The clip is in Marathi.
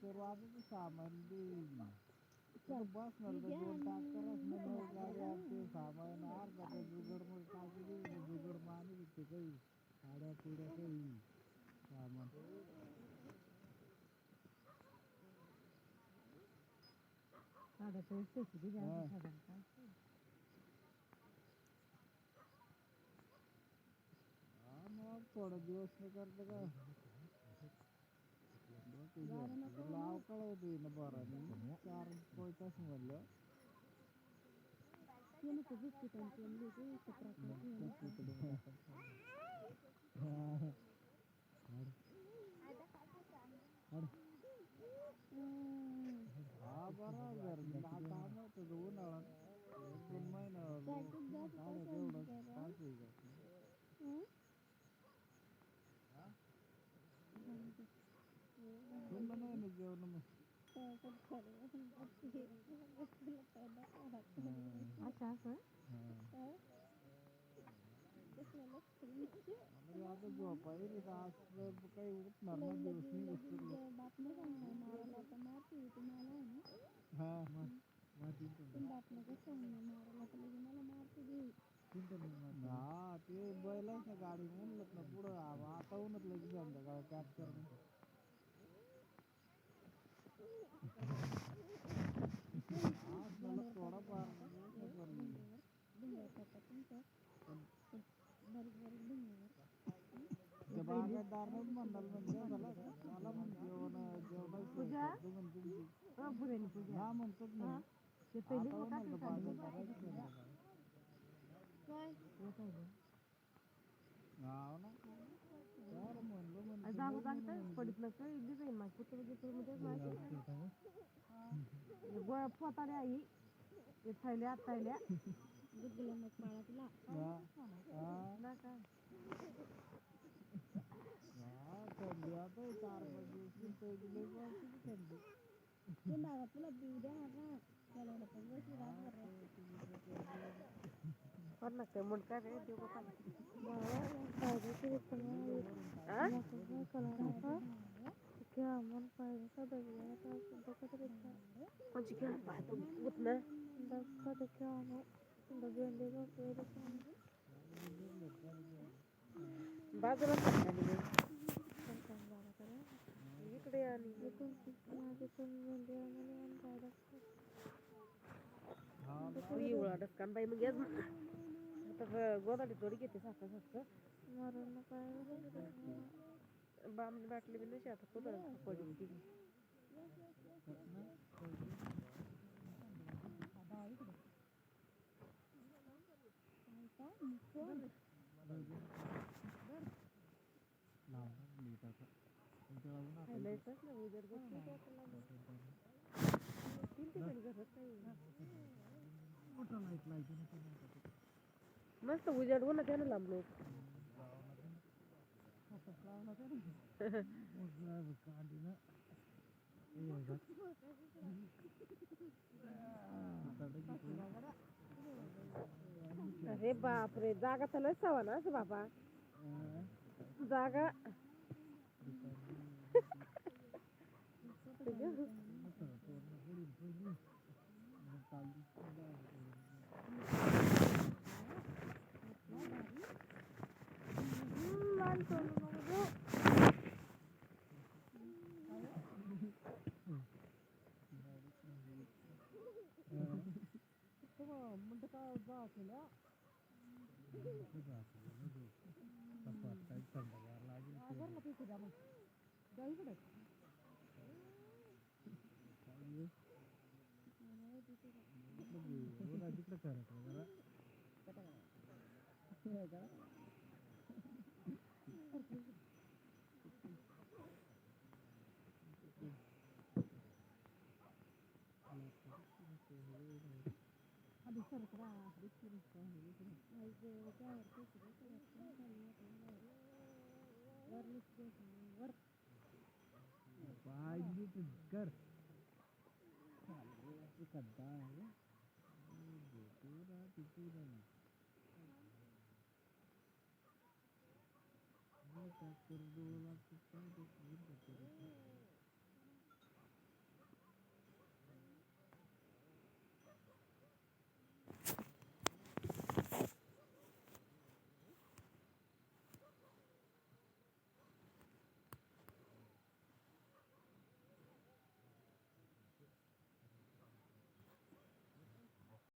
करू आता ते सामान बसणार तर 2 टाकर असणार 9 गाड्या ते सामान अर्धा तर जुगड मग टाकी दे जुगड माने ते काही साड्या पुड्या काही सामान हा मग थोडा दिवस नाही करतं का लाव कळवते ना बरं मी 4 तास म्हणलं हा बरोबर काम होतं उन्हाळ्यात 1-2 महिना काढायचं एवढं तास आहे का तुला नाही ना जेवण मग आता झोपा येईल आज काही उठणार ना दिवस नाही हा ते बैलाच ना गाडी म्हणलं ना पुढं आता उन्हातलं की संध्याकाळ कॅप्चर थोडाफार बागायतदारच म्हणाल म्हणजे मला म्हणजे हा म्हणतोच ना गोळ्या पोताड्या आई थैल्या थैल्या थंडी आता 4-5 दिवस थंडी तुला देऊ द्या मुंडका रे देऊ कोणची खेळ ना बाजूला इकडे आणि एवढा डस्कान बाई मग आता गोदाडी थोडी घेते साखर साखर बाम बाटली बी नशी आता कुठं पडली ती मस्त उजाड ना त्यानं लांबलो अरे बापरे जागा तर लय सवा ना बाबा जागा कर